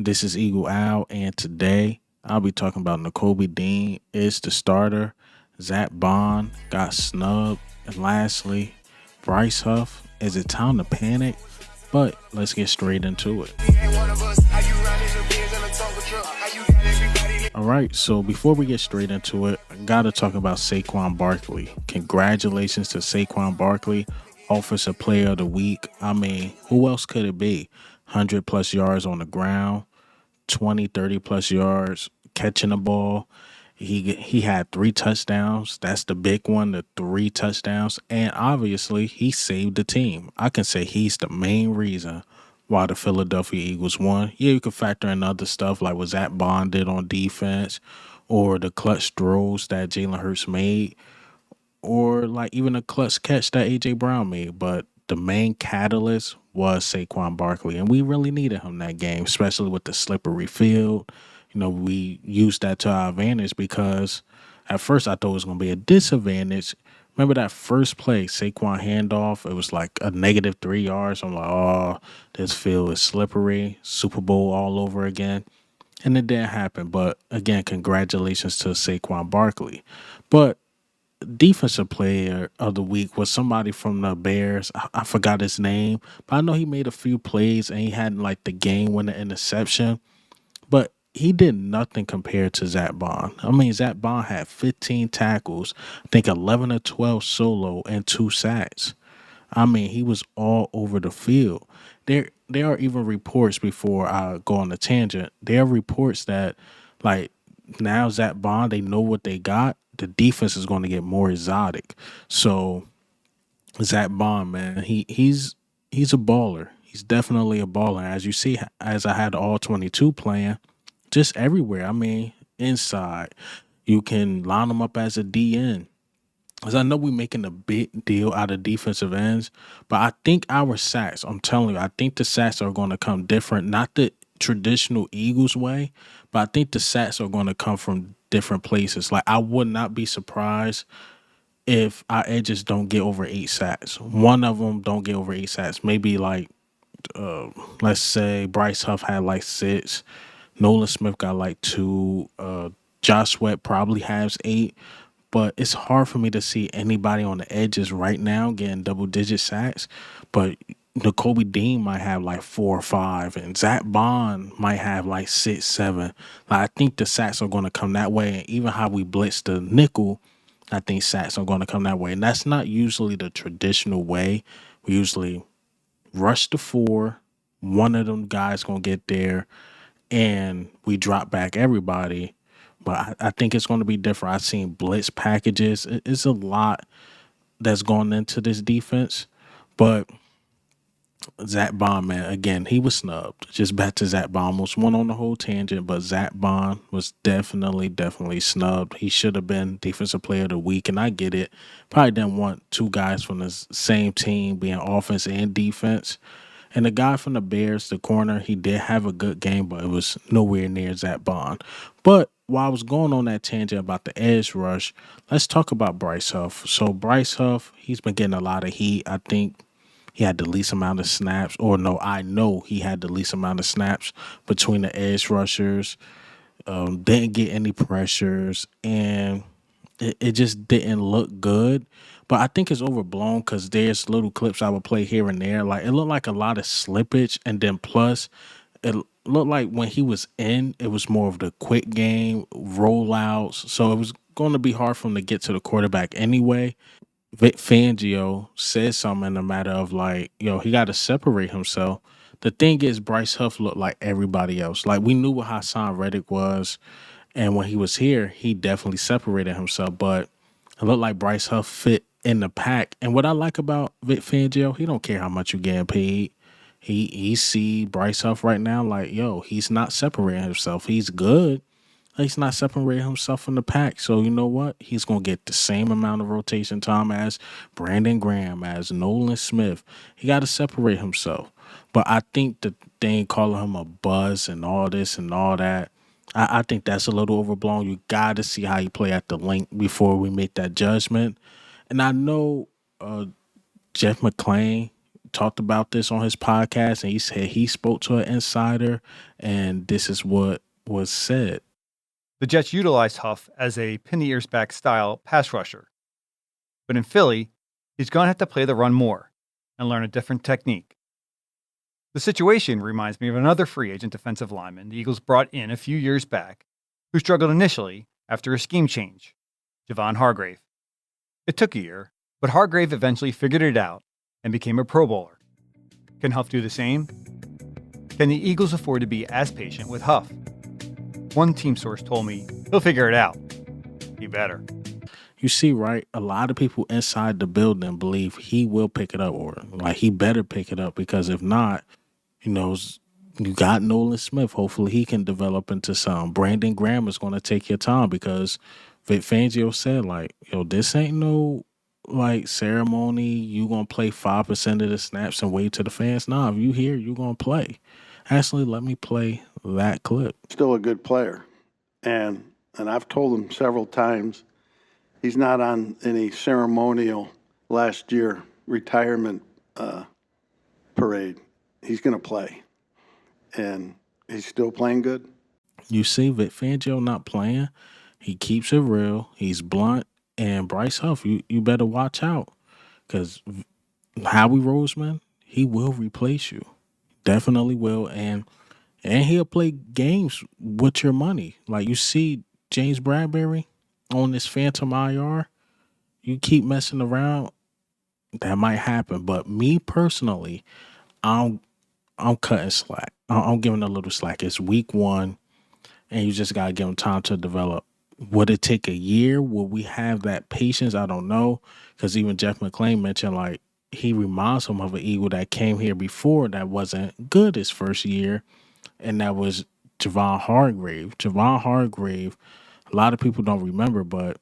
This is Eagle Owl, and today I'll be talking about Nakobe Dean is the starter. Zack Baun got snubbed, and lastly, Bryce Huff. Is it time to panic? But let's get straight into it. All right, so before we get straight into it, I gotta talk about Saquon Barkley. Congratulations to Saquon Barkley, Offensive Player of the Week. I mean, who else could it be? 100 plus yards on the ground, 20, 30 plus yards catching the ball. He had 3 touchdowns. That's the big one, the 3 touchdowns. And obviously, he saved the team. I can say he's the main reason why the Philadelphia Eagles won. Yeah, you can factor in other stuff like what Zack Baun did on defense or the clutch throws that Jalen Hurts made or like even a clutch catch that AJ Brown made. But the main catalyst was Saquon Barkley, and we really needed him that game, especially with the slippery field. We used that to our advantage because at first I thought it was going to be a disadvantage. Remember that first play, Saquon handoff? It was like a -3 yards. I'm like, oh, this field is slippery. Super Bowl all over again. And it didn't happen. But again, congratulations to Saquon Barkley. But defensive player of the week was somebody from the Bears. I forgot his name, but I know he made a few plays and he had like the game winning interception, but he did nothing compared to Zack Baun. I mean, Zack Baun had 15 tackles, I think 11 or 12 solo, and 2 sacks. I mean, he was all over the field. There are even reports before I go on a tangent. There are reports that like now Zack Baun, they know what they got. The defense is going to get more exotic. So Zack Baun, man, he's a baller. He's definitely a baller. As you see, as I had all 22 playing, just everywhere. I mean, inside, you can line them up as a DN. Because I know we're making a big deal out of defensive ends, but I think our sacks, I'm telling you, I think the sacks are going to come different. Not the traditional Eagles way, but I think the sacks are going to come from different places. Like, I would not be surprised if our edges don't get over 8 sacks. One of them don't get over 8 sacks. Maybe like, let's say Bryce Huff had like 6. Nolan Smith got like 2. Josh Sweat probably has 8, but it's hard for me to see anybody on the edges right now getting double-digit sacks. But Nakobe Dean might have like 4 or 5, and Zack Baun might have like 6, 7. Like, I think the sacks are going to come that way, and even how we blitz the nickel, I think sacks are going to come that way, and that's not usually the traditional way. We usually rush the 4. One of them guys gonna get there, and we drop back everybody. But I think it's going to be different. I've seen blitz packages. It's a lot that's going into this defense. But Zack Baun, man, again, he was snubbed. Just back to Zack Baun. Almost went on the whole tangent, but Zack Baun was definitely snubbed. He should have been Defensive Player of the Week, and I get it. Probably didn't want 2 guys from the same team being offense and defense. And the guy from the Bears, the corner, he did have a good game, but it was nowhere near Zack Baun. But while I was going on that tangent about the edge rush, let's talk about Bryce Huff. So Bryce Huff, he's been getting a lot of heat. I think he had the least amount of snaps, or no, I know he had the least amount of snaps between the edge rushers. Didn't get any pressures, and it just didn't look good. But I think it's overblown because there's little clips I would play here and there. Like, it looked like a lot of slippage, and then plus it looked like when he was in, it was more of the quick game rollouts. So it was going to be hard for him to get to the quarterback anyway. Vic Fangio said something in the matter of like, he got to separate himself. The thing is, Bryce Huff looked like everybody else. Like, we knew what Hassan Reddick was, and when he was here, he definitely separated himself. But it looked like Bryce Huff fit in the pack. And what I like about Vic Fangio, he don't care how much you getting paid. He see Bryce Huff right now like, he's not separating himself. He's good. He's not separating himself from the pack. So you know what? He's going to get the same amount of rotation time as Brandon Graham, as Nolan Smith. He got to separate himself. But I think the thing calling him a buzz and all this and all that, I think that's a little overblown. You got to see how he play at the link before we make that judgment. And I know Jeff McClain talked about this on his podcast, and he said he spoke to an insider, and this is what was said. The Jets utilized Huff as a pin-the-ears-back style pass rusher. But in Philly, he's going to have to play the run more and learn a different technique. The situation reminds me of another free agent defensive lineman the Eagles brought in a few years back who struggled initially after a scheme change, Javon Hargrave. It took a year, but Hargrave eventually figured it out and became a Pro Bowler. Can Huff do the same? Can the Eagles afford to be as patient with Huff? One team source told me he'll figure it out. He better. You see, right? A lot of people inside the building believe he will pick it up, or like he better pick it up, because if not, you got Nolan Smith. Hopefully he can develop into some. Brandon Graham is going to take your time, because Vic Fangio said, like, this ain't no like ceremony. You going to play 5% of the snaps and wait to the fans. Nah, if you here, you going to play. Actually, let me play that clip. Still a good player. And I've told him several times, he's not on any ceremonial last year retirement parade. He's going to play. And he's still playing good. You see Vic Fangio not playing. He keeps it real. He's blunt. And Bryce Huff, you better watch out. Because Howie Roseman, he will replace you. Definitely will. And he'll play games with your money. Like you see James Bradbury on this Phantom IR. You keep messing around, that might happen. But me personally, I'm cutting slack. I'm giving a little slack. It's week 1, and you just gotta give him time to develop. Would it take a year? Will we have that patience? I don't know, because even Jeff McClain mentioned, like, he reminds him of an Eagle that came here before that wasn't good his first year, and that was Javon Hargrave. Javon Hargrave, a lot of people don't remember, but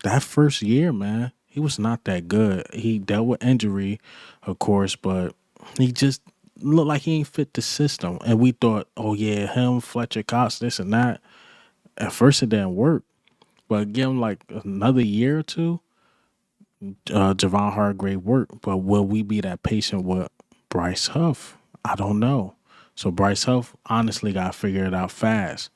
that first year, man, he was not that good. He dealt with injury, of course, but he just looked like he ain't fit the system. And we thought, oh yeah, him, Fletcher Cox, this and that. At first it didn't work. But give him like another year or two, Javon Hargrave worked. But will we be that patient with Bryce Huff? I don't know. So Bryce Huff honestly got to figure it out fast.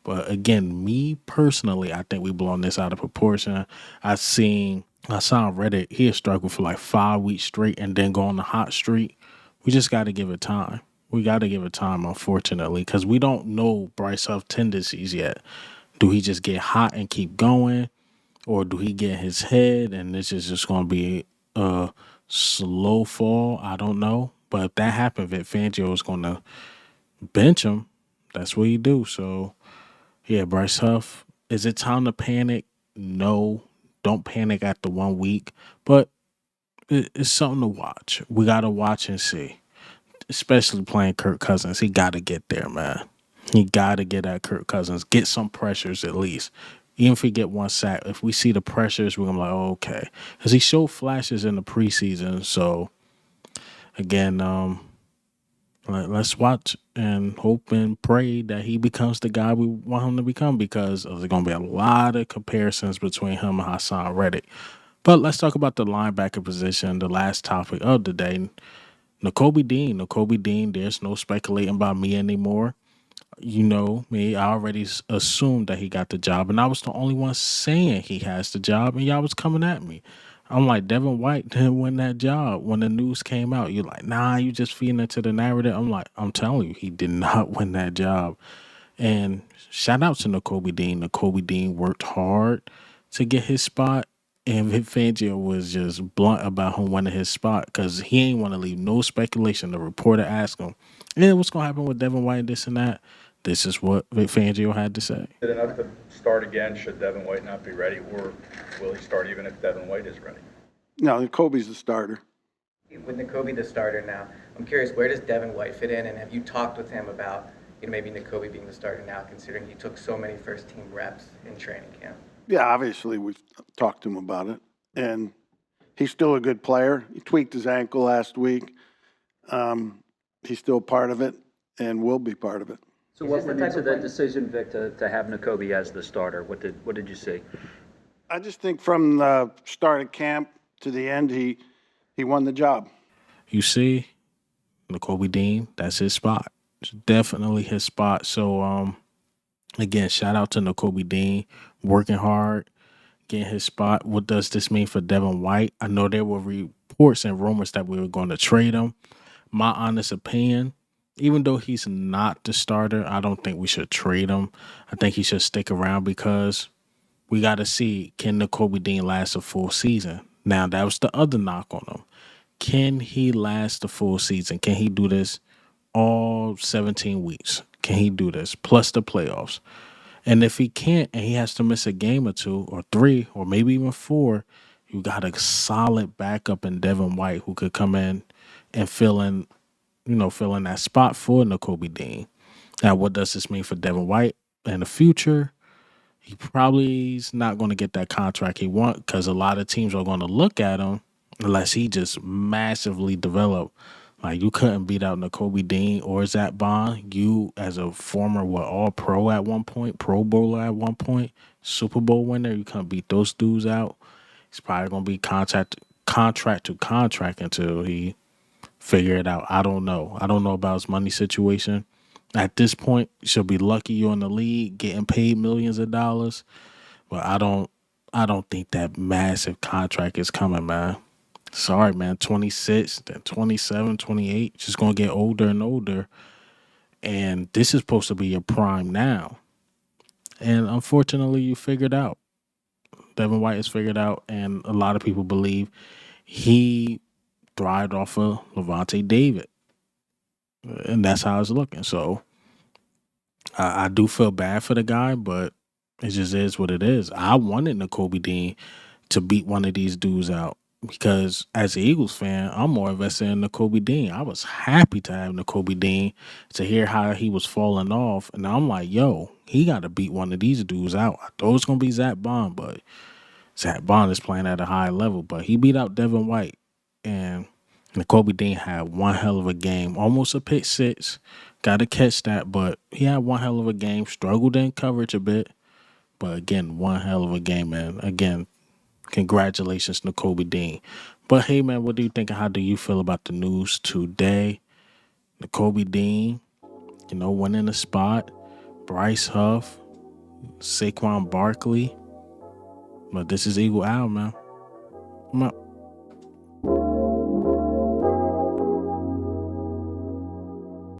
But again, me personally, I think we blown this out of proportion. I saw on Reddit, he had struggled for like 5 weeks straight and then go on the hot streak. We just got to give it time. We got to give it time, unfortunately, because we don't know Bryce Huff tendencies yet. Do he just get hot and keep going? Or do he get his head and this is just going to be a slow fall? I don't know. But if that happened, Vic Fangio is going to bench him. That's what he do. So, yeah, Bryce Huff. Is it time to panic? No. Don't panic after 1 week. But it's something to watch. We got to watch and see. Especially playing Kirk Cousins. He got to get there, man. He got to get at Kirk Cousins. Get some pressures at least. Even if we get 1 sack, if we see the pressures, we're going to be like, oh, okay. Because he showed flashes in the preseason. So, again, let's watch and hope and pray that he becomes the guy we want him to become, because there's going to be a lot of comparisons between him and Hassan Reddick. But let's talk about the linebacker position, the last topic of the day. Nakobe Dean, there's no speculating about me anymore. You know me, I already assumed that he got the job, and I was the only one saying he has the job, and y'all was coming at me. I'm like, Devin White didn't win that job. When the news came out, you're like, nah, you just feeding into the narrative. I'm like, I'm telling you, he did not win that job. And shout out to Nakobe Dean. Nakobe Dean worked hard to get his spot, and Vic Fangio was just blunt about him winning his spot, because he ain't want to leave no speculation. The reporter asked him, yeah, what's going to happen with Devin White, this and that. This is what Vic Fangio had to say. Is it enough to start again should Devin White not be ready, or will he start even if Devin White is ready? No, Nakobe's the starter. With Nakobe the starter now, I'm curious, where does Devin White fit in, and have you talked with him about maybe Nakobe being the starter now, considering he took so many first-team reps in training camp? Yeah, obviously we've talked to him about it, and he's still a good player. He tweaked his ankle last week. He's still part of it and will be part of it. So what went into the decision, Vic, to have Nakobe as the starter? What did you see? I just think from the start of camp to the end, he won the job. You see, Nakobe Dean, that's his spot. It's definitely his spot. So again, shout out to Nakobe Dean, working hard, getting his spot. What does this mean for Devin White? I know there were reports and rumors that we were going to trade him. My honest opinion, even though he's not the starter, I don't think we should trade him. I think he should stick around because we got to see, can Nakobe Dean last a full season? Now, that was the other knock on him. Can he last the full season? Can he do this all 17 weeks? Can he do this plus the playoffs? And if he can't and he has to miss a game or two or three or maybe even four, you got a solid backup in Devin White who could come in and fill in that spot for Nakobe Dean. Now, what does this mean for Devin White in the future? He probably is not going to get that contract he wants because a lot of teams are going to look at him unless he just massively develop. Like, you couldn't beat out Nakobe Dean or Zack Baun. You, as a former All-Pro at one point, Pro Bowler at one point, Super Bowl winner, you couldn't beat those dudes out. He's probably going to be contract to contract until he figure it out. I don't know. I don't know about his money situation. At this point, you should be lucky you're in the league getting paid millions of dollars. But I don't think that massive contract is coming, man. Sorry, man. 26, then 27, 28. Just going to get older and older. And this is supposed to be your prime now. And unfortunately, you figured out. Devin White is figured out. And a lot of people believe he thrived off of Levante David. And that's how it's looking. So I do feel bad for the guy, but it just is what it is. I wanted Nakobe Dean to beat one of these dudes out because as an Eagles fan, I'm more invested in Nakobe Dean. I was happy to have Nakobe Dean to hear how he was falling off. And I'm like, yo, he got to beat one of these dudes out. I thought it was going to be Zack Baun, but Zack Baun is playing at a high level. But he beat out Devin White. And Nakobe Dean had one hell of a game, almost a pick six. Got to catch that, but he had one hell of a game. Struggled in coverage a bit, but again, one hell of a game, man. Again, congratulations, Nakobe Dean. But hey, man, what do you think? How do you feel about the news today? Nakobe Dean, winning the spot. Bryce Huff, Saquon Barkley. But this is Eagle Owl, man. I'm out.